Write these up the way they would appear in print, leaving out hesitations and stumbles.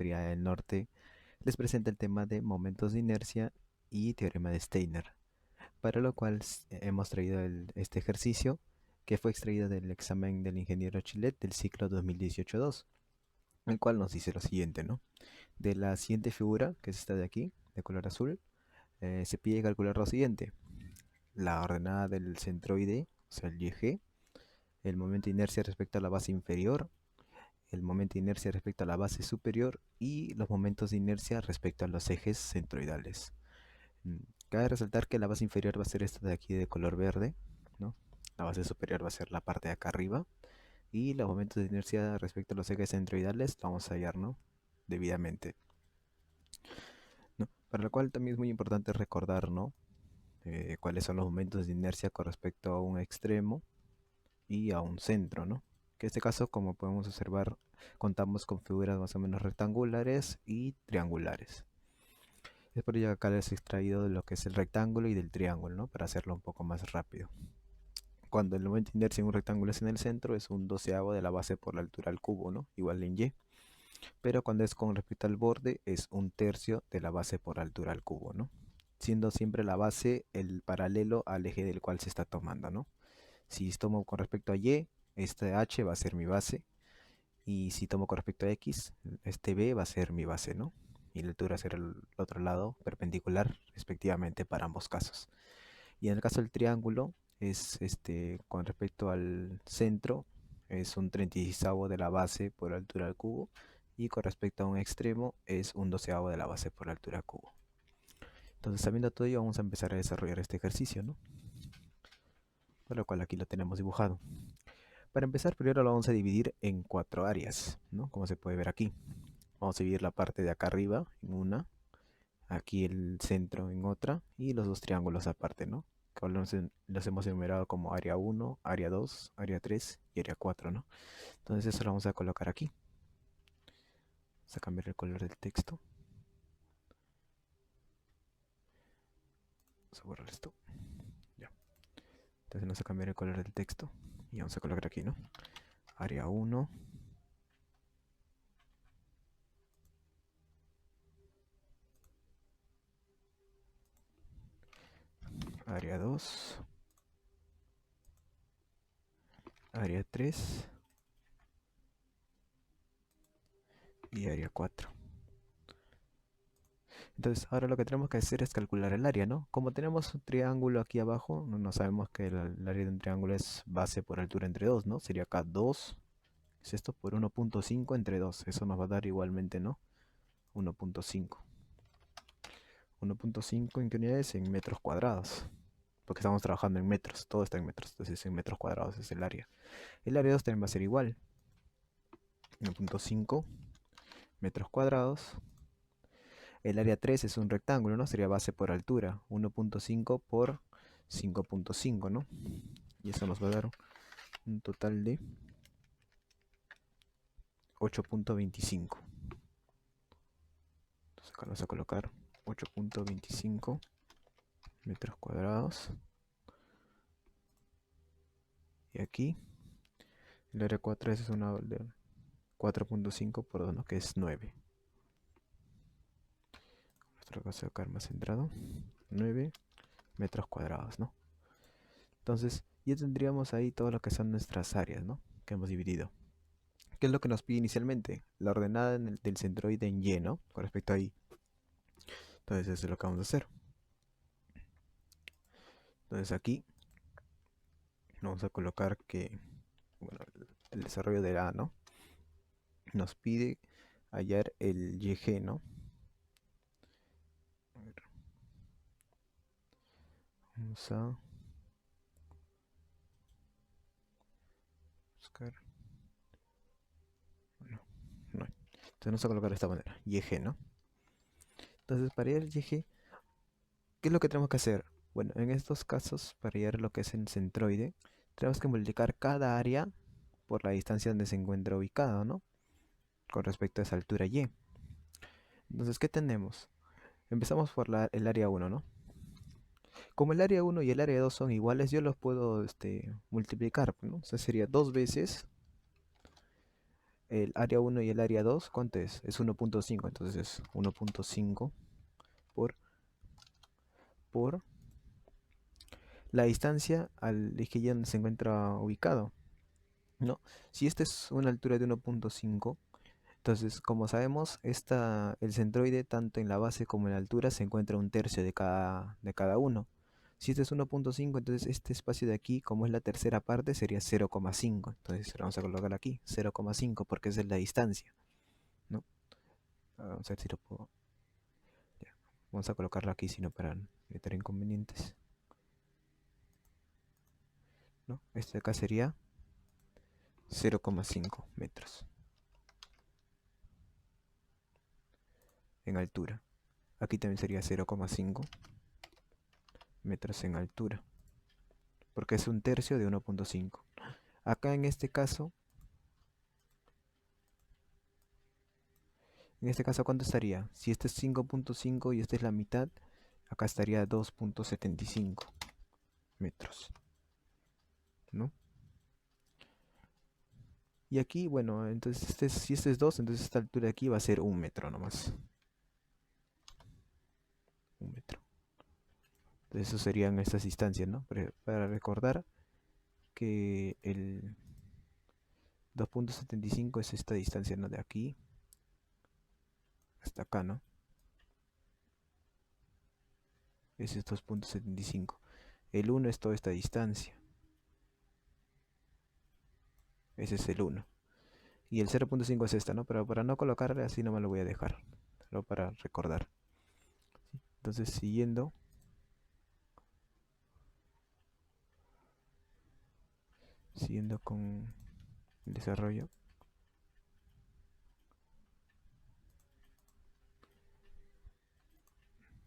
Primaria del Norte les presenta el tema de momentos de inercia y teorema de Steiner, para lo cual hemos traído este ejercicio que fue extraído del examen del ingeniero Chilet del ciclo 2018-2, el cual nos dice lo siguiente, ¿no? De la siguiente figura, que es esta de aquí, de color azul, se pide calcular lo siguiente: la ordenada del centroide, o sea el YG, el momento de inercia respecto a la base inferior, el momento de inercia respecto a la base superior y los momentos de inercia respecto a los ejes centroidales. Cabe resaltar que la base inferior va a ser esta de aquí de color verde, ¿no? La base superior va a ser la parte de acá arriba y los momentos de inercia respecto a los ejes centroidales vamos a hallar, ¿no? Debidamente, ¿no? Para lo cual también es muy importante recordar, ¿no? Cuáles son los momentos de inercia con respecto a un extremo y a un centro, ¿no? Que en este caso, como podemos observar, contamos con figuras más o menos rectangulares y triangulares. Es por ello que acá les he extraído de lo que es el rectángulo y del triángulo, ¿no? Para hacerlo un poco más rápido. Cuando el momento de inercia en un rectángulo es en el centro, es un doceavo de la base por la altura al cubo, ¿no? Igual en y. Pero cuando es con respecto al borde, es un tercio de la base por altura al cubo, ¿no? Siendo siempre la base el paralelo al eje del cual se está tomando, ¿no? Si tomo con respecto a y, este h va a ser mi base. Y si tomo con respecto a x, este b va a ser mi base, ¿no? Y la altura será el otro lado perpendicular, respectivamente, para ambos casos. Y en el caso del triángulo, es con respecto al centro, es un 36avo de la base por altura al cubo. Y con respecto a un extremo, es un doceavo de la base por altura al cubo. Entonces, sabiendo todo ello, vamos a empezar a desarrollar este ejercicio, ¿no? Por lo cual aquí lo tenemos dibujado. Para empezar, primero lo vamos a dividir en 4 áreas, ¿no? Como se puede ver aquí. Vamos a dividir la parte de acá arriba en una, aquí el centro en otra y los dos triángulos aparte, ¿no? Que los hemos enumerado como área 1, área 2, área 3 y área 4, ¿no? Entonces eso lo vamos a colocar aquí. Vamos a cambiar el color del texto. Vamos a borrar esto. Ya. Entonces vamos a cambiar el color del texto y vamos a colocar aquí, ¿no? Área 1, área 2, área 3 y área 4. Entonces ahora lo que tenemos que hacer es calcular el área, ¿no? Como tenemos un triángulo aquí abajo, no sabemos que el área de un triángulo es base por altura entre 2, ¿no? Sería acá 2, es esto por 1.5 entre 2. Eso nos va a dar igualmente, ¿no? 1.5. 1.5 en qué unidades, en metros cuadrados. Porque estamos trabajando en metros, todo está en metros, entonces en metros cuadrados es el área. El área 2 también va a ser igual. 1.5 metros cuadrados. El área 3 es un rectángulo, ¿no? Sería base por altura. 1.5 por 5.5, ¿no? Y eso nos va a dar un total de 8.25. Entonces acá vamos a colocar 8.25 metros cuadrados. Y aquí el área 4 es una de 4.5 por 2, ¿no? Que es 9. Nuestro caso acá más centrado. 9 metros cuadrados, ¿no? Entonces ya tendríamos ahí todo lo que son nuestras áreas, ¿no? Que hemos dividido. ¿Qué es lo que nos pide inicialmente? La ordenada del centroide en Y, ¿no? Con respecto a Y. Entonces eso es lo que vamos a hacer. Entonces aquí vamos a colocar que, bueno, el desarrollo de A, ¿no? Nos pide hallar el YG, ¿no? A ver, vamos a buscar. Bueno, no. Entonces vamos a colocar de esta manera, YG, ¿no? Entonces para hallar el YG, ¿qué es lo que tenemos que hacer? Bueno, en estos casos, para hallar lo que es el centroide, tenemos que multiplicar cada área por la distancia donde se encuentra ubicado, ¿no? Con respecto a esa altura Y. Entonces, ¿qué tenemos? Empezamos por el área 1, ¿no? Como el área 1 y el área 2 son iguales, yo los puedo multiplicar, ¿no? O sea, sería 2 veces el área 1 y el área 2, ¿cuánto es? Es 1.5, entonces es 1.5 por, por la distancia al eje Y donde se encuentra ubicado, ¿no? Si esta es una altura de 1.5, entonces, como sabemos, el centroide, tanto en la base como en la altura, se encuentra un tercio de cada uno. Si este es 1.5, entonces este espacio de aquí, como es la tercera parte, sería 0,5. Entonces, vamos a colocar aquí 0,5 porque esa es la distancia, ¿no? Vamos a ver si lo puedo. Ya. Vamos a colocarlo aquí, sino para evitar inconvenientes, ¿no? Este de acá sería 0,5 metros en altura. Aquí también sería 0,5 metros en altura, porque es un tercio de 1.5. Acá en este caso, ¿cuánto estaría? Si este es 5.5 y esta es la mitad, acá estaría 2.75 metros, ¿no? Y aquí, bueno, entonces si este es 2, entonces esta altura de aquí va a ser 1 metro nomás. 1 metro. Entonces eso serían estas distancias, ¿no? Para recordar que el 2.75 es esta distancia, ¿no? De aquí hasta acá, ¿no? Ese es 2.75. El 1 es toda esta distancia. Ese es el 1. Y el 0.5 es esta, ¿no? Pero para no colocarle así no me lo voy a dejar. Solo para recordar. Entonces, siguiendo con el desarrollo.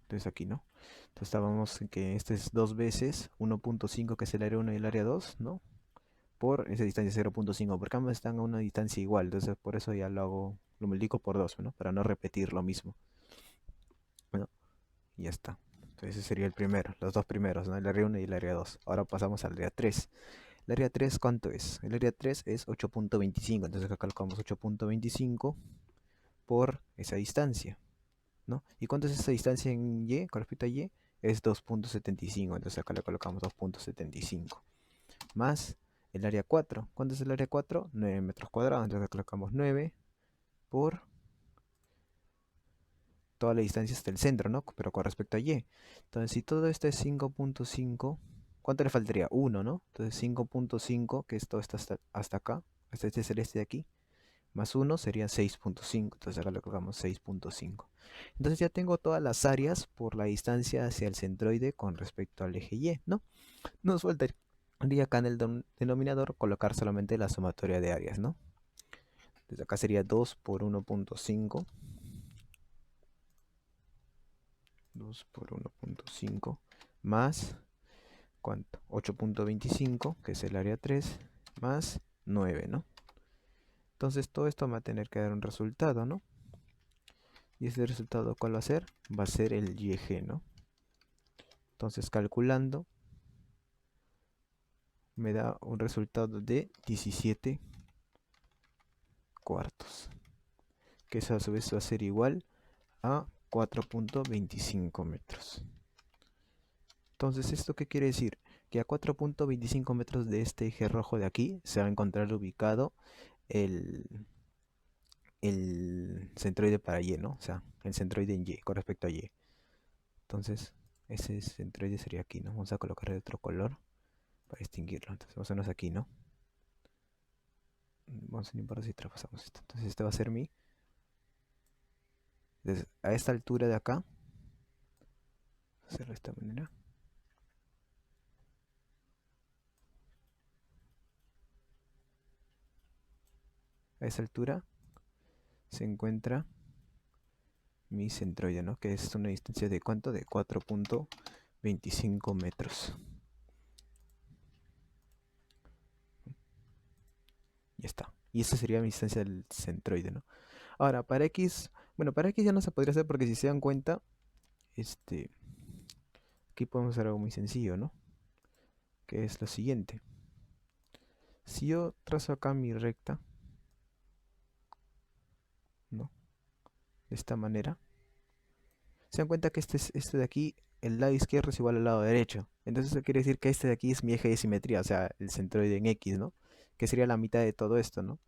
Entonces aquí, ¿no? Entonces estábamos en que este es 2 veces 1.5, que es el área 1 y el área 2, ¿no? Por esa distancia 0.5, porque ambos están a una distancia igual. Entonces por eso ya lo multiplico por 2, ¿no? Para no repetir lo mismo. Bueno, y ya está. Entonces ese sería el primero, los dos primeros, ¿no? El área 1 y el área 2. Ahora pasamos al área 3. ¿El área 3 cuánto es? El área 3 es 8.25. Entonces acá colocamos 8.25 por esa distancia, ¿no? ¿Y cuánto es esa distancia en Y? Con respecto a Y, es 2.75. Entonces acá le colocamos 2.75. Más el área 4. ¿Cuánto es el área 4? 9 metros cuadrados. Entonces acá colocamos 9 por toda la distancia hasta el centro, ¿no? Pero con respecto a Y. Entonces, si todo esto es 5.5, ¿cuánto le faltaría? 1, ¿no? Entonces 5.5, que esto está hasta acá, hasta este celeste de aquí, más 1 sería 6.5. Entonces acá le colocamos 6.5. Entonces ya tengo todas las áreas por la distancia hacia el centroide con respecto al eje Y, ¿no? Nos faltaría acá en el denominador colocar solamente la sumatoria de áreas, ¿no? Entonces acá sería 2 por 1.5. 2 por 1.5 más, ¿cuánto? 8.25, que es el área 3, más 9, ¿no? Entonces todo esto va a tener que dar un resultado, ¿no? ¿Y ese resultado cuál va a ser? Va a ser el YG, ¿no? Entonces calculando me da un resultado de 17 cuartos, que eso a su vez va a ser igual a 4.25 metros. Entonces, ¿esto qué quiere decir? Que a 4.25 metros de este eje rojo de aquí se va a encontrar ubicado el, el centroide para Y, ¿no? O sea, el centroide en Y, con respecto a Y. Entonces, ese centroide sería aquí, ¿no? Vamos a colocarle otro color para distinguirlo. Entonces, vamos a vernos aquí, ¿no? Vamos a no importa si traspasamos esto. Entonces, este va a ser a esta altura de acá, hacerlo de esta manera. A esa altura se encuentra mi centroide, ¿no? Que es una distancia de ¿cuánto? De 4.25 metros. Ya está. Y esa sería mi distancia del centroide, ¿no? Ahora, para X, bueno, para X ya no se podría hacer porque si se dan cuenta, este, aquí podemos hacer algo muy sencillo, ¿no? Que es lo siguiente. Si yo trazo acá mi recta, de esta manera, se dan cuenta que este de aquí, el lado izquierdo es igual al lado derecho. Entonces eso quiere decir que este de aquí es mi eje de simetría, o sea, el centroide en X, ¿no? Que sería la mitad de todo esto, ¿no?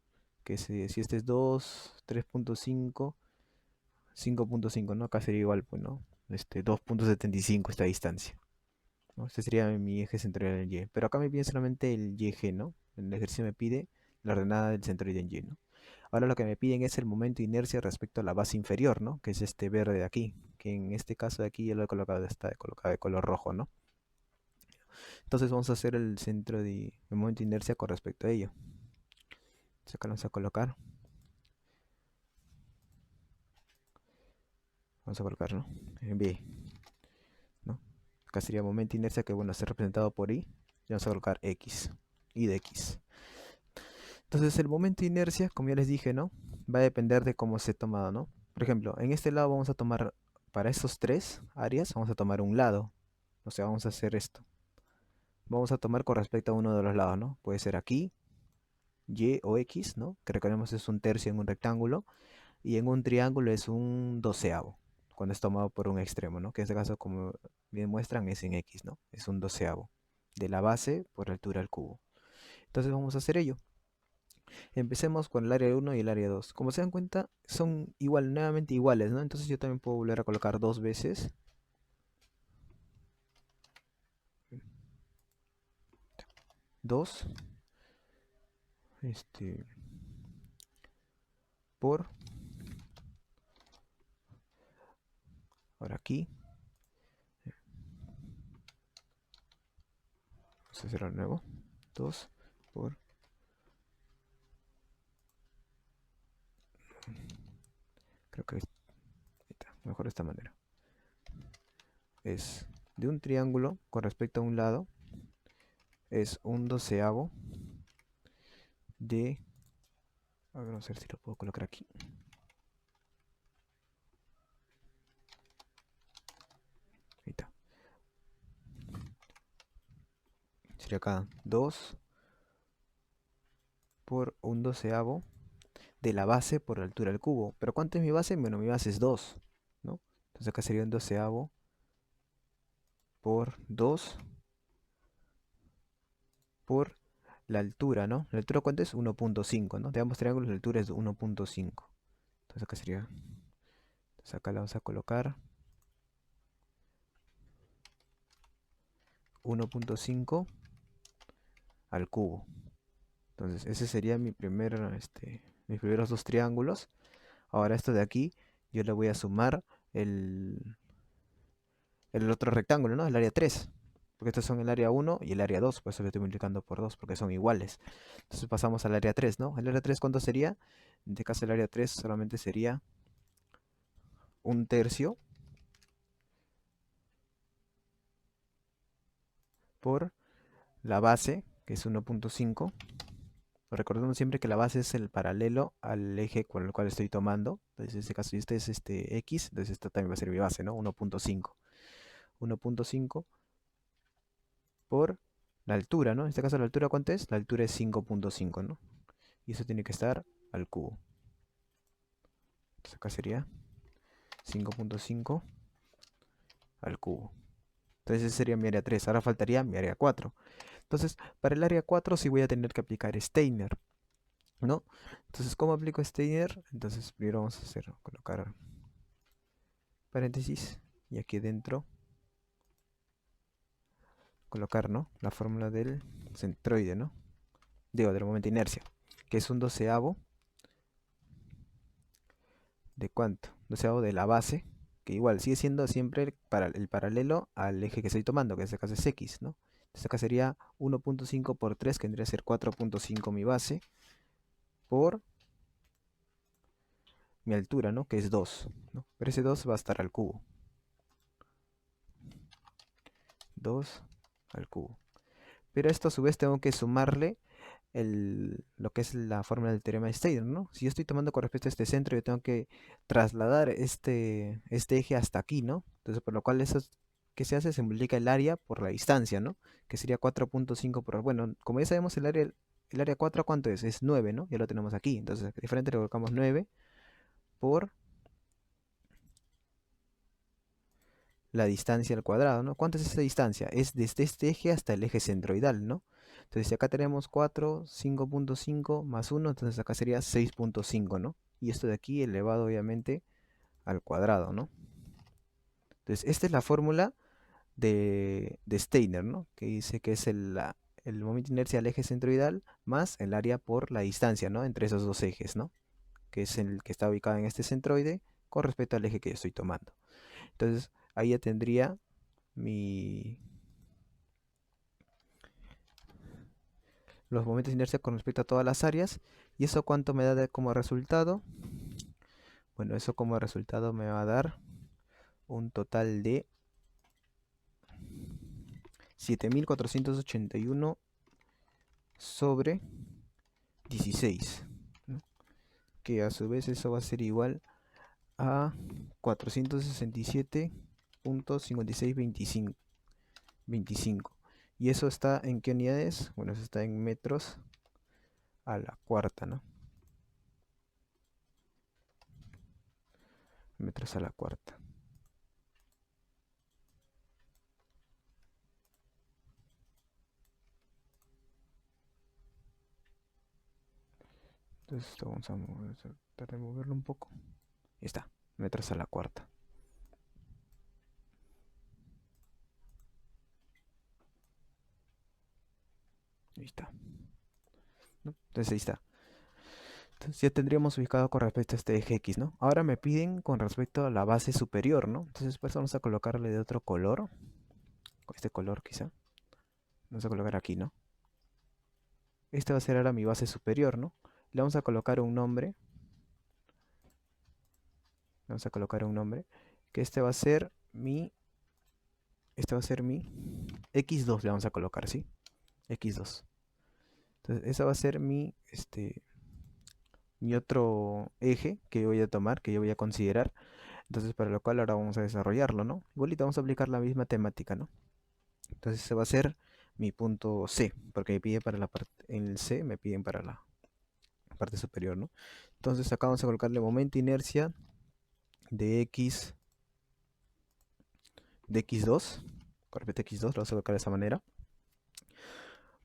Que si este es 2, 3.5, 5.5, ¿no? Acá sería igual, pues, ¿no? 2.75 esta distancia, ¿no? Este sería mi eje centroide en Y. Pero acá me pide solamente el YG, ¿no? El ejercicio me pide la ordenada del centroide en Y, ¿no? Ahora lo que me piden es el momento de inercia respecto a la base inferior, ¿no? Que es este verde de aquí, que en este caso de aquí yo lo he colocado, está colocado de color rojo, ¿no? Entonces vamos a hacer el centro de el momento de inercia con respecto a ello. Entonces acá lo vamos a colocar. Vamos a colocar, ¿no? En B, ¿no? Acá sería momento de inercia que, bueno, está representado por I. Y vamos a colocar X, I de X. Entonces el momento de inercia, como ya les dije, ¿no? Va a depender de cómo se ha tomado, ¿no? Por ejemplo, en este lado vamos a tomar, para estos tres áreas, vamos a tomar un lado. O sea, vamos a hacer esto. Vamos a tomar con respecto a uno de los lados, ¿no? Puede ser aquí, Y o X, ¿no? Que recordemos es un tercio en un rectángulo. Y en un triángulo es un doceavo, cuando es tomado por un extremo, ¿no? Que en este caso, como bien muestran, es en X, ¿no? Es un doceavo de la base por altura al cubo. Entonces vamos a hacer ello. Empecemos con el área 1 y el área 2. Como se dan cuenta, son nuevamente iguales, ¿no? Entonces yo también puedo volver a colocar dos veces. Dos. Por. Ahora aquí. Vamos a hacerlo de nuevo. 2 por. Creo que mejor de esta manera. Es de un triángulo con respecto a un lado. Es un doceavo de... A ver, vamos a ver si lo puedo colocar aquí. Ahí está. Sería acá 2 por un doceavo de la base por altura del cubo. ¿Pero cuánto es mi base? Bueno, mi base es 2, ¿no? Entonces acá sería un doceavo por 2 por la altura, ¿no? ¿La altura cuánto es? 1.5, ¿no? De ambos triángulos la altura es 1.5. Entonces acá sería... Entonces acá la vamos a colocar 1.5 al cubo. Entonces ese sería mi mis primeros dos triángulos. Ahora esto de aquí, yo le voy a sumar el otro rectángulo, ¿no? El área 3. Porque estos son el área 1 y el área 2, por eso lo estoy multiplicando por 2, porque son iguales. Entonces pasamos al área 3, ¿no? ¿El área 3 cuánto sería? En este caso el área 3 solamente sería un tercio por la base, que es 1.5. Recordemos siempre que la base es el paralelo al eje con el cual estoy tomando. Entonces en este caso, si este es X, entonces esta también va a ser mi base, ¿no? 1.5. 1.5 por la altura, ¿no? En este caso la altura, ¿cuánto es? La altura es 5.5, ¿no? Y eso tiene que estar al cubo. Entonces acá sería 5.5 al cubo. Entonces ese sería mi área 3. Ahora faltaría mi área 4. Entonces, para el área 4 sí voy a tener que aplicar Steiner, ¿no? Entonces, ¿cómo aplico Steiner? Entonces, primero vamos a colocar paréntesis y aquí dentro colocar, ¿no? La fórmula del centroide, ¿no? Digo, del momento de inercia, que es un doceavo de ¿cuánto? Doceavo de la base, que igual sigue siendo siempre el paralelo al eje que estoy tomando, que en este caso es X, ¿no? Entonces acá sería 1.5 por 3, que vendría a ser 4.5 mi base, por mi altura, ¿no? Que es 2, ¿no? Pero ese 2 va a estar al cubo. 2 al cubo. Pero esto a su vez tengo que sumarle lo que es la fórmula del teorema de Steiner, ¿no? Si yo estoy tomando con respecto a este centro, yo tengo que trasladar este eje hasta aquí, ¿no? Entonces, por lo cual eso que se hace, se multiplica el área por la distancia, ¿no? Que sería 4.5 por... Bueno, como ya sabemos el área 4, ¿cuánto es? Es 9, ¿no? Ya lo tenemos aquí. Entonces, diferente le colocamos 9 por la distancia al cuadrado, ¿no? ¿Cuánto es esa distancia? Es desde este eje hasta el eje centroidal, ¿no? Entonces, si acá tenemos 4, 5.5 más 1, entonces acá sería 6.5, ¿no? Y esto de aquí elevado, obviamente, al cuadrado, ¿no? Entonces, esta es la fórmula de Steiner, ¿no? Que dice que es el momento de inercia al eje centroidal más el área por la distancia, ¿no? Entre esos dos ejes, ¿no? Que es el que está ubicado en este centroide con respecto al eje que yo estoy tomando. Entonces, ahí ya tendría mi, los momentos de inercia con respecto a todas las áreas. ¿Y eso cuánto me da como resultado? Bueno, eso como resultado me va a dar un total de 7481 sobre 16, ¿no? Que a su vez eso va a ser igual a 467.5625. ¿Y eso está en qué unidades? Bueno, eso está en metros a la cuarta, ¿no? Metros a la cuarta. Entonces esto vamos a tratar de moverlo un poco. Ahí está, metros a la cuarta. Ahí está, ¿no? Entonces ahí está. Entonces ya tendríamos ubicado con respecto a este eje X, ¿no? Ahora me piden con respecto a la base superior, ¿no? Entonces pues vamos a colocarle de otro color. Con este color quizá. Vamos a colocar aquí, ¿no? Este va a ser ahora mi base superior, ¿no? Le vamos a colocar un nombre. Vamos a colocar un nombre. Que este va a ser mi... Este va a ser mi X2, le vamos a colocar, ¿sí? X2. Entonces, esa va a ser mi otro eje que yo voy a tomar, que yo voy a considerar. Entonces, para lo cual ahora vamos a desarrollarlo, ¿no? Igualito vamos a aplicar la misma temática, ¿no? Entonces, ese va a ser mi punto C, porque me pide para la parte, en el C me piden para la parte superior, ¿no? Entonces, acá vamos a colocarle momento inercia de X2, con respecto a X2, lo vamos a colocar de esa manera.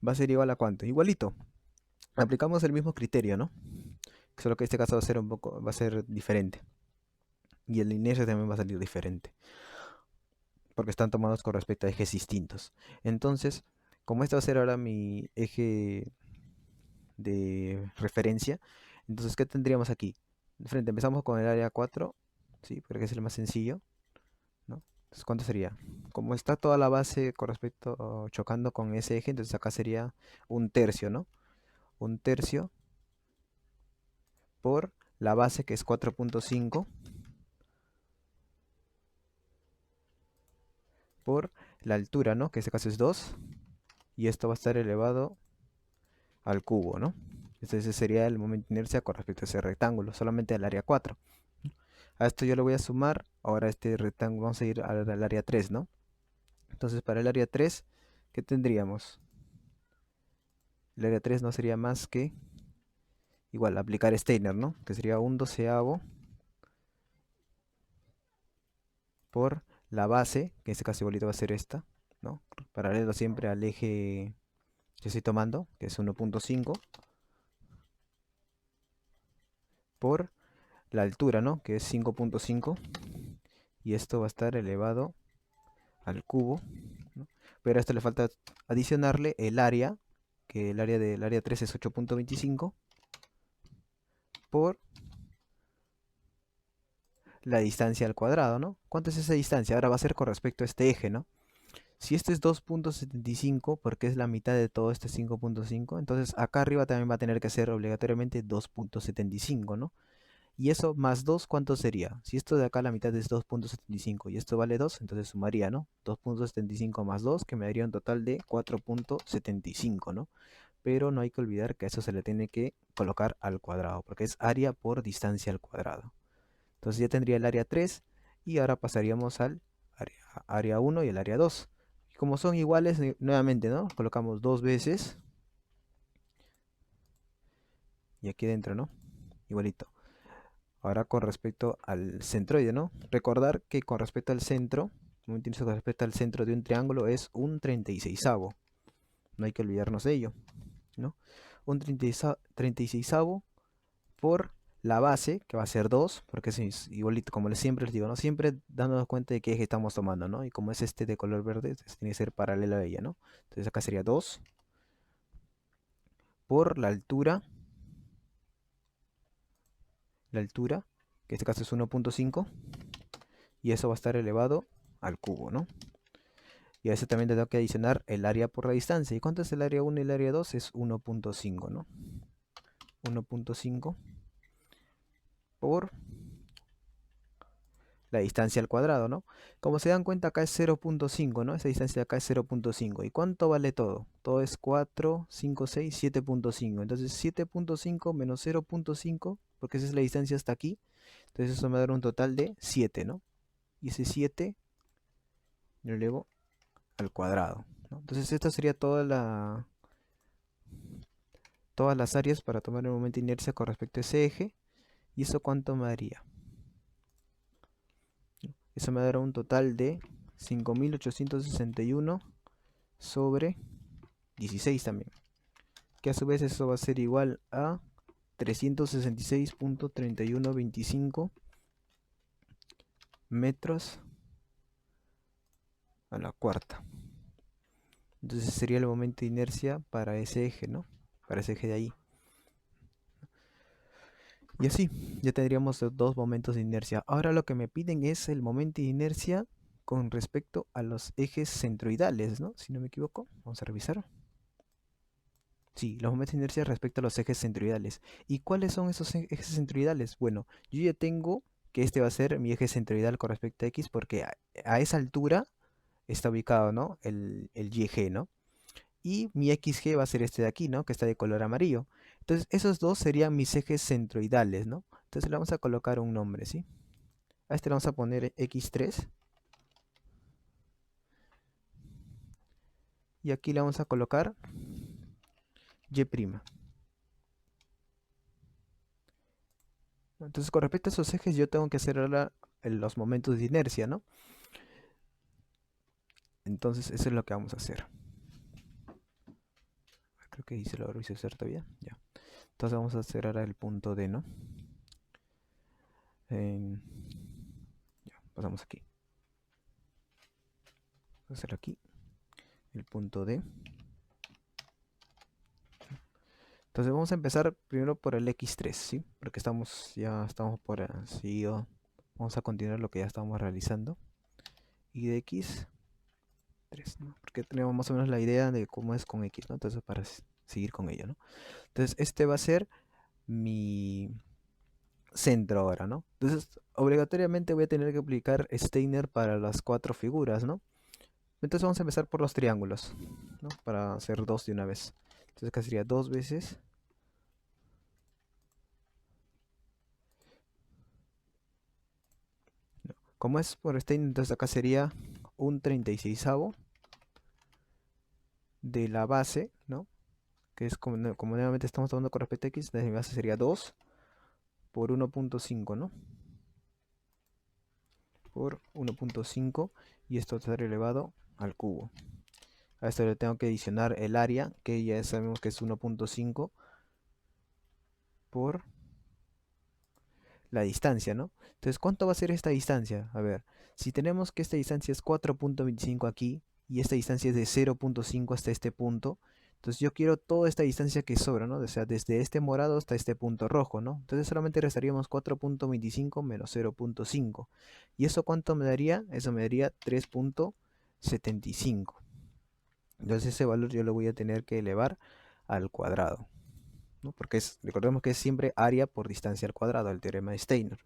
Va a ser igual a cuánto, igualito. Aplicamos el mismo criterio, ¿no? Solo que este caso va a ser va a ser diferente. Y el inercia también va a salir diferente, porque están tomados con respecto a ejes distintos. Entonces, como este va a ser ahora mi eje de referencia, entonces, ¿qué tendríamos aquí? De frente, empezamos con el área 4, ¿sí? Porque es el más sencillo, ¿no? Entonces, ¿cuánto sería? Como está toda la base con respecto, chocando con ese eje, entonces acá sería un tercio, ¿no? Un tercio por la base que es 4.5 por la altura, ¿no? Que en este caso es 2, y esto va a estar elevado al cubo, ¿no? Entonces ese sería el momento de inercia con respecto a ese rectángulo, solamente al área 4. A esto yo le voy a sumar, ahora este rectángulo, vamos a ir al área 3, ¿no? Entonces para el área 3, ¿qué tendríamos? El área 3 no sería más que, igual, aplicar Steiner, ¿no? Que sería un doceavo por la base, que en este caso igualito va a ser esta, ¿no? Paralelo siempre al eje que estoy tomando, que es 1.5, por la altura, ¿no? Que es 5.5, y esto va a estar elevado al cubo, ¿no? Pero a esto le falta adicionarle el área, que el área del área 3 es 8.25, por la distancia al cuadrado, ¿no? ¿Cuánto es esa distancia? Ahora va a ser con respecto a este eje, ¿no? Si este es 2.75, porque es la mitad de todo este 5.5, entonces acá arriba también va a tener que ser obligatoriamente 2.75, ¿no? Y eso más 2, ¿cuánto sería? Si esto de acá la mitad es 2.75 y esto vale 2, entonces sumaría, ¿no? 2.75 más 2, que me daría un total de 4.75, ¿no? Pero no hay que olvidar que eso se le tiene que colocar al cuadrado, porque es área por distancia al cuadrado. Entonces ya tendría el área 3 y ahora pasaríamos al área 1 y el área 2. Y como son iguales, nuevamente, ¿no? Colocamos dos veces y aquí dentro, ¿no? Igualito. Ahora con respecto al centroide, ¿no? Recordar que con respecto al centro, Momento de inercia con respecto al centro de un triángulo es un 36avo. No hay que olvidarnos de ello, ¿no? Un 36avo por la base, que va a ser 2, porque es igualito, como siempre les digo, ¿no? Siempre dándonos cuenta de qué eje estamos tomando, ¿no? Y como es este de color verde, tiene que ser paralelo a ella, ¿no? Entonces acá sería 2 por la altura, que en este caso es 1.5, y eso va a estar elevado al cubo, ¿no? Y a eso también le tengo que adicionar el área por la distancia. ¿Y cuánto es el área 1 y el área 2? Es 1.5, ¿no? 1.5 por la distancia al cuadrado, ¿no? Como se dan cuenta, acá es 0.5, ¿no? Esa distancia de acá es 0.5. ¿Y cuánto vale todo? Todo es 4, 5, 6, 7.5. Entonces 7.5 menos 0.5, porque esa es la distancia hasta aquí. Entonces eso me da un total de 7, ¿no? Y ese 7 lo elevo al cuadrado, ¿no? Entonces esta sería todas las áreas para tomar el momento de inercia con respecto a ese eje. ¿Y eso cuánto me daría? Eso me dará un total de 5.861 sobre 16 también. Que a su vez eso va a ser igual a 366.3125 metros a la cuarta. Entonces sería el momento de inercia para ese eje, ¿no? Para ese eje de ahí. Y así, ya tendríamos los dos momentos de inercia. Ahora lo que me piden es el momento de inercia con respecto a los ejes centroidales, ¿no? Si no me equivoco, vamos a revisar. Sí, los momentos de inercia respecto a los ejes centroidales. ¿Y cuáles son esos ejes centroidales? Bueno, yo ya tengo que este va a ser mi eje centroidal con respecto a X porque a esa altura está ubicado, ¿no? El YG, ¿no? Y mi XG va a ser este de aquí, ¿no? Que está de color amarillo. Entonces, esos dos serían mis ejes centroidales, ¿no? Entonces le vamos a colocar un nombre, ¿sí? A este le vamos a poner X3. Y aquí le vamos a colocar Y'. Entonces, con respecto a esos ejes, yo tengo que hacer ahora los momentos de inercia, ¿no? Entonces, eso es lo que vamos a hacer. Creo que hice lo hice hacer todavía. Ya. Entonces, vamos a hacer ahora el punto D, ¿no? Ya, pasamos aquí. Vamos a hacer aquí el punto D. Entonces, vamos a empezar primero por el X3, ¿sí? Porque ya estamos por así. Vamos a continuar lo que ya estamos realizando. Y de X3, ¿no? Porque tenemos más o menos la idea de cómo es con X, ¿no? Entonces, para seguir con ello, ¿no? Entonces, este va a ser mi centro ahora, ¿no? Entonces, obligatoriamente voy a tener que aplicar Steiner para las cuatro figuras, ¿no? Entonces vamos a empezar por los triángulos, ¿no? Para hacer dos de una vez. Entonces acá sería dos veces. No. Como es por Steiner, entonces acá sería un 36avo de la base, ¿no? Que es como, como nuevamente estamos tomando con respecto a X, entonces mi base sería 2 por 1.5, ¿no? Por 1.5 y esto estará elevado al cubo. A esto le tengo que adicionar el área, que ya sabemos que es 1.5 por la distancia, ¿no? Entonces, ¿cuánto va a ser esta distancia? A ver, si tenemos que esta distancia es 4.25 aquí y esta distancia es de 0.5 hasta este punto, entonces yo quiero toda esta distancia que sobra, ¿no? O sea, desde este morado hasta este punto rojo, ¿no? Entonces solamente restaríamos 4.25 menos 0.5. ¿Y eso cuánto me daría? Eso me daría 3.75. Entonces ese valor yo lo voy a tener que elevar al cuadrado, ¿no? Porque recordemos que es siempre área por distancia al cuadrado, el teorema de Steiner.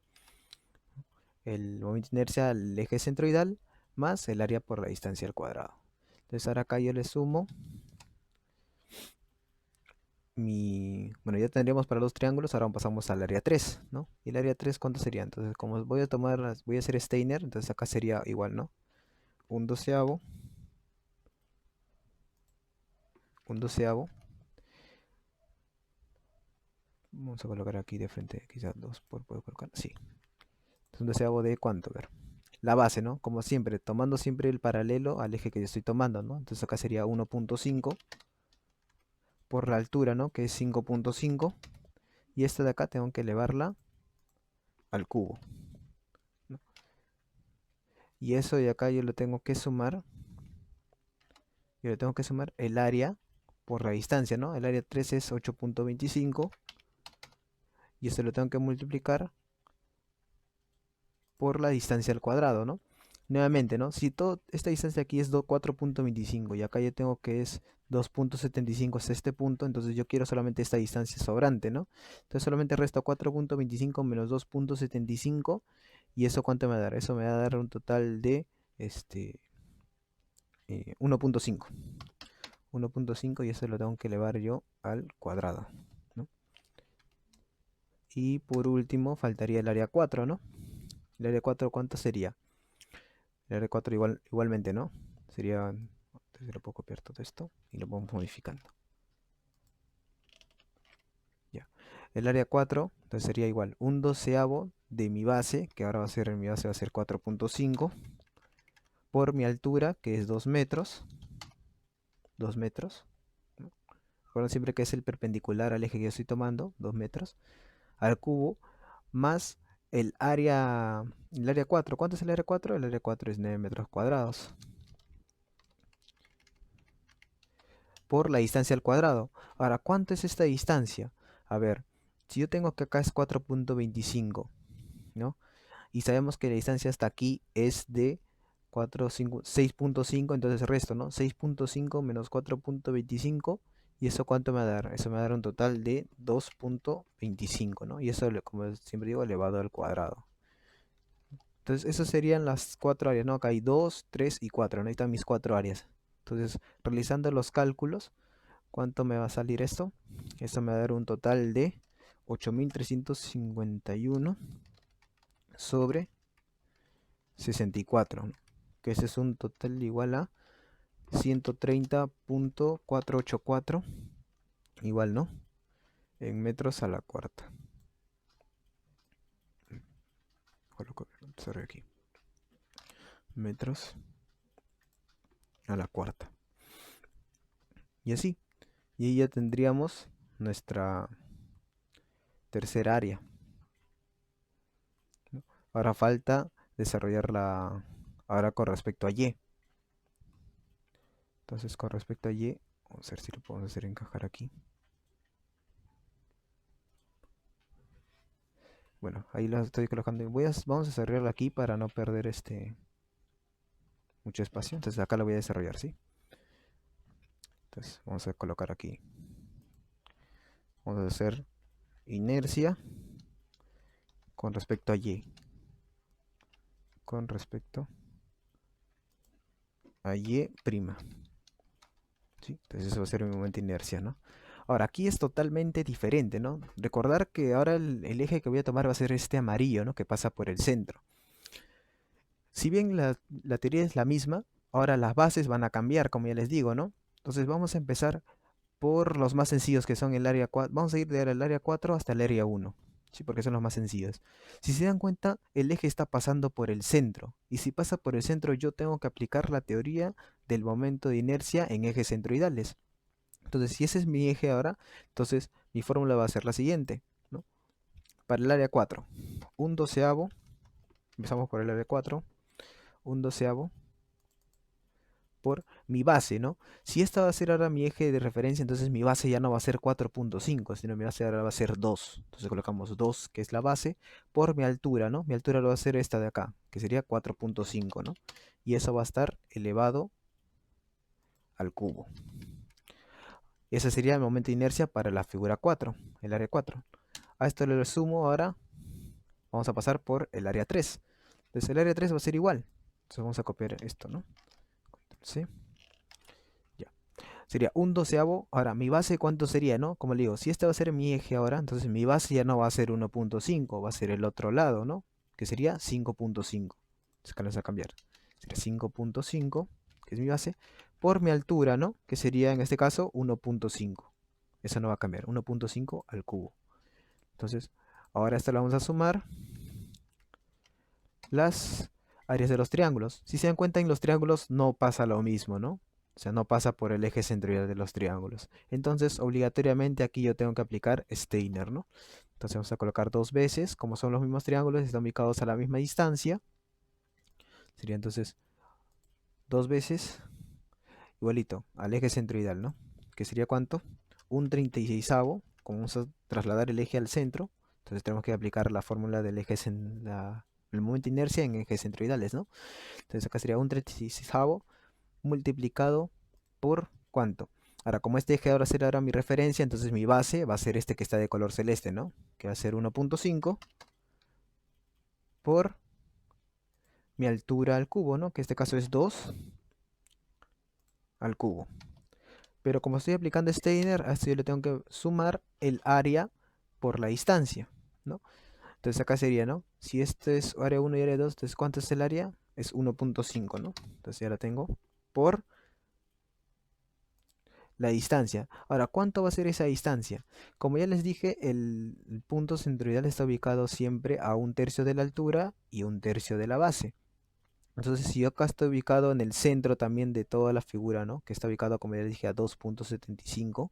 El momento de inercia al eje centroidal más el área por la distancia al cuadrado. Entonces ahora acá yo le sumo bueno, ya tendríamos para los triángulos, ahora pasamos al área 3, ¿no? ¿Y el área 3 cuánto sería? Entonces, como voy a hacer Steiner, entonces acá sería igual, ¿no? Un doceavo, un doceavo. Vamos a colocar aquí de frente, quizás dos, puedo colocar, sí. Entonces un doceavo de cuánto, a ver. la base, ¿no? Como siempre, tomando siempre el paralelo al eje que yo estoy tomando, ¿no? Entonces acá sería 1.5 por la altura, ¿no? Que es 5.5. Y esta de acá tengo que elevarla al cubo, ¿no? Y eso de acá yo le tengo que sumar. Yo le tengo que sumar el área por la distancia, ¿no? El área 3 es 8.25. Y esto lo tengo que multiplicar por la distancia al cuadrado, ¿no? Nuevamente, ¿no? Si toda esta distancia aquí es 4.25 y acá yo tengo que es 2.75 hasta este punto, entonces yo quiero solamente esta distancia sobrante, ¿no? Entonces solamente resto 4.25 menos 2.75 y eso ¿cuánto me va a dar? Eso me va a dar un total de 1.5. 1.5 y eso lo tengo que elevar yo al cuadrado, ¿no? Y por último faltaría el área 4, ¿no? El área 4 ¿cuánto sería? El R4 igualmente, ¿no? Sería, entonces lo puedo copiar todo esto y lo vamos modificando. Ya. El área 4, entonces sería igual 1/12 de mi base, que ahora va a ser, mi base va a ser 4.5, por mi altura, que es 2 metros. 2 metros. ¿No? Recuerden siempre que es el perpendicular al eje que yo estoy tomando, 2 metros, al cubo, más el área 4. ¿Cuánto es el área 4? El área 4 es 9 metros cuadrados. Por la distancia al cuadrado. Ahora, ¿cuánto es esta distancia? A ver, si yo tengo que acá es 4.25, ¿no? Y sabemos que la distancia hasta aquí es de 6.5, entonces resto, ¿no? 6.5 menos 4.25, ¿y eso cuánto me va a dar? Eso me va a dar un total de 2.25, ¿no? Y eso, como siempre digo, elevado al cuadrado. Entonces, esas serían las cuatro áreas, ¿no? Acá hay 2, 3 y 4, ¿no? Ahí están mis cuatro áreas. Entonces, realizando los cálculos, ¿cuánto me va a salir esto? Esto me va a dar un total de 8.351 sobre 64, ¿no? Que ese es un total igual a 130.484, igual, ¿no? En metros a la cuarta. Coloco aquí. Metros a la cuarta. Y así. Y ahí ya tendríamos nuestra tercera área, ¿no? Ahora falta desarrollarla ahora con respecto a Y. Entonces con respecto a Y, vamos a ver si lo podemos hacer encajar aquí. Bueno, ahí lo estoy colocando. Vamos a desarrollarlo aquí para no perder mucho espacio. Entonces acá lo voy a desarrollar, ¿sí? Entonces vamos a colocar aquí. Vamos a hacer inercia con respecto a Y. Con respecto a Y prima. ¿Sí? Entonces eso va a ser mi momento de inercia, ¿no? Ahora, aquí es totalmente diferente, ¿no? Recordar que ahora el eje que voy a tomar va a ser este amarillo, ¿no? Que pasa por el centro. Si bien la teoría es la misma, ahora las bases van a cambiar, como ya les digo, ¿no? Entonces vamos a empezar por los más sencillos, que son el área 4. Vamos a ir del área 4 hasta el área 1, ¿sí? Porque son los más sencillos. Si se dan cuenta, el eje está pasando por el centro. Y si pasa por el centro, yo tengo que aplicar la teoría del momento de inercia en ejes centroidales. Entonces, si ese es mi eje ahora, entonces mi fórmula va a ser la siguiente, ¿no? Para el área 4, 1/12, empezamos por el área 4, 1/12 por mi base, ¿no? Si esta va a ser ahora mi eje de referencia, entonces mi base ya no va a ser 4.5, sino mi base ahora va a ser 2. Entonces colocamos 2, que es la base, por mi altura, ¿no? Mi altura lo va a ser esta de acá, que sería 4.5, ¿no? Y eso va a estar elevado al cubo. Ese sería el momento de inercia para la figura 4, el área 4. A esto le sumo ahora, vamos a pasar por el área 3. Entonces el área 3 va a ser igual. Entonces vamos a copiar esto, ¿no? ¿Sí? Ya. Sería 1/12. Ahora, mi base, ¿cuánto sería, no? Como le digo, si este va a ser mi eje ahora, entonces mi base ya no va a ser 1.5, va a ser el otro lado, ¿no? Que sería 5.5. Entonces acá lo vamos a cambiar. Sería 5.5, que es mi base, por mi altura, ¿no? Que sería en este caso 1.5. Eso no va a cambiar, 1.5 al cubo. Entonces, ahora esto lo vamos a sumar las áreas de los triángulos. Si se dan cuenta, en los triángulos no pasa lo mismo, ¿no? O sea, no pasa por el eje centroidal de los triángulos. Entonces, obligatoriamente aquí yo tengo que aplicar Steiner, ¿no? Entonces vamos a colocar dos veces, como son los mismos triángulos, están ubicados a la misma distancia. Sería entonces dos veces igualito al eje centroidal, ¿no? Que sería ¿cuánto? Un 36avo, como vamos a trasladar el eje al centro, entonces tenemos que aplicar la fórmula del eje, el momento de inercia en ejes centroidales, ¿no? Entonces acá sería un 36avo multiplicado por ¿cuánto? Ahora, como este eje ahora será ahora mi referencia, entonces mi base va a ser este que está de color celeste, ¿no? Que va a ser 1.5 por mi altura al cubo, ¿no? Que en este caso es 2 al cubo. Pero como estoy aplicando Steiner, a esto yo le tengo que sumar el área por la distancia, ¿no? Entonces acá sería, ¿no? Si esto es área 1 y área 2, entonces ¿cuánto es el área? Es 1.5, ¿no? Entonces ya la tengo por la distancia. Ahora, ¿cuánto va a ser esa distancia? Como ya les dije, el punto centroidal está ubicado siempre a un tercio de la altura y un tercio de la base. Entonces, si yo acá estoy ubicado en el centro también de toda la figura, ¿no? Que está ubicado, como ya les dije, a 2.75,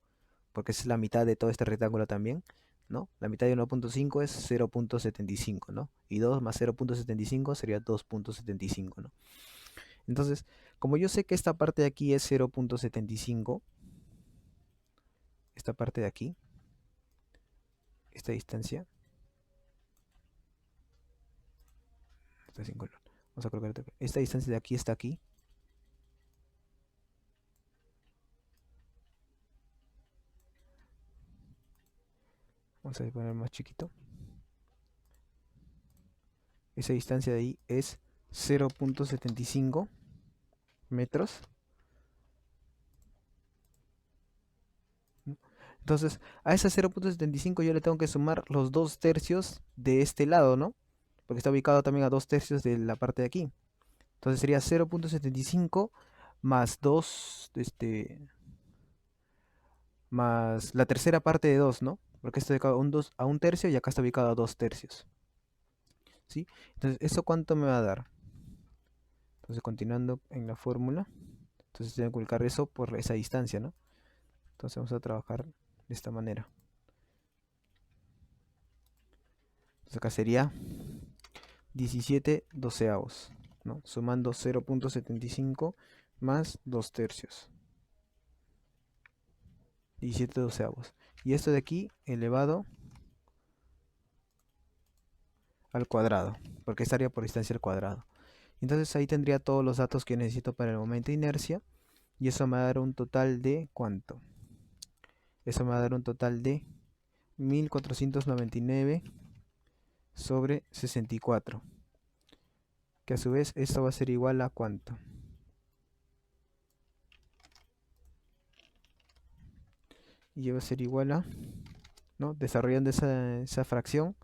porque es la mitad de todo este rectángulo también, ¿no? La mitad de 1.5 es 0.75, ¿no? Y 2 más 0.75 sería 2.75, ¿no? Entonces, como yo sé que esta parte de aquí es 0.75, esta parte de aquí, esta distancia, está sin color. Vamos a colocar esta distancia de aquí está aquí. Vamos a poner más chiquito. Esa distancia de ahí es 0.75 metros. Entonces, a esa 0.75 yo le tengo que sumar los 2 tercios de este lado, ¿no? Porque está ubicado también a 2 tercios de la parte de aquí. Entonces sería 0.75 más 2, más la tercera parte de 2, ¿no? Porque está ubicado a un tercio y acá está ubicado a 2 tercios. ¿Sí? Entonces, ¿eso cuánto me va a dar? Entonces, continuando en la fórmula, entonces tengo que multiplicar eso por esa distancia, ¿no? Entonces vamos a trabajar de esta manera. Entonces acá sería 17 doceavos, ¿no? Sumando 0.75 más 2 tercios. 17 doceavos. Y esto de aquí elevado al cuadrado, porque estaría por distancia al cuadrado. Entonces ahí tendría todos los datos que necesito para el momento de inercia. Y eso me va a dar un total de ¿cuánto? Eso me va a dar un total de 1499 sobre 64. Que a su vez esto va a ser igual a ¿cuánto? Y va a ser igual a, ¿no? Desarrollando esa fracción,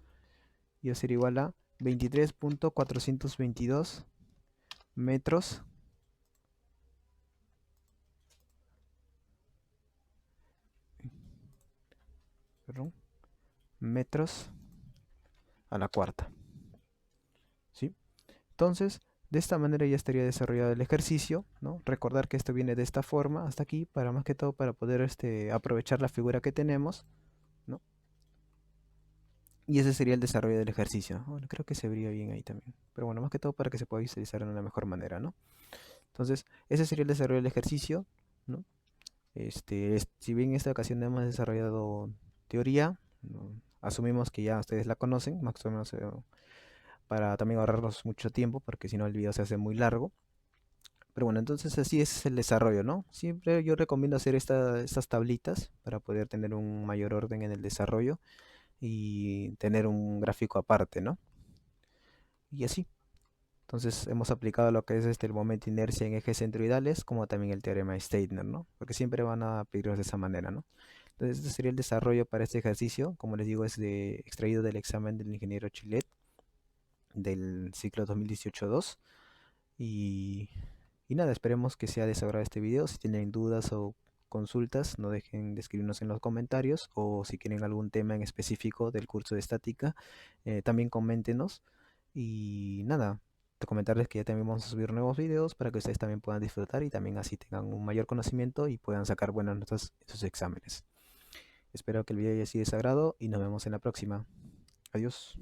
y va a ser igual a 23.422 metros perdón, metros a la cuarta. ¿Sí? Entonces, de esta manera ya estaría desarrollado el ejercicio, ¿no? Recordar que esto viene de esta forma hasta aquí, para más que todo para poder aprovechar la figura que tenemos, ¿no? Y ese sería el desarrollo del ejercicio. Bueno, creo que se vería bien ahí también. Pero bueno, más que todo para que se pueda visualizar de una mejor manera, ¿no? Entonces, ese sería el desarrollo del ejercicio, ¿no? Si bien en esta ocasión hemos desarrollado teoría, ¿no? Asumimos que ya ustedes la conocen, más o menos, para también ahorrarnos mucho tiempo, porque si no el video se hace muy largo. Pero bueno, entonces así es el desarrollo, ¿no? Siempre yo recomiendo hacer estas tablitas para poder tener un mayor orden en el desarrollo y tener un gráfico aparte, ¿no? Y así. Entonces hemos aplicado lo que es el momento de inercia en ejes centroidales, como también el teorema de Steiner, ¿no? Porque siempre van a pedirlos de esa manera, ¿no? Entonces este sería el desarrollo para este ejercicio. Como les digo, es extraído del examen del ingeniero Chilet del ciclo 2018-2. Y, y nada, esperemos que sea de su agrado este video. Si tienen dudas o consultas, no dejen de escribirnos en los comentarios, o si quieren algún tema en específico del curso de estática, también coméntenos. Y nada. comentarles que ya también vamos a subir nuevos videos para que ustedes también puedan disfrutar y también así tengan un mayor conocimiento y puedan sacar buenas notas en sus exámenes. Espero que el video haya sido de su agrado y nos vemos en la próxima. Adiós.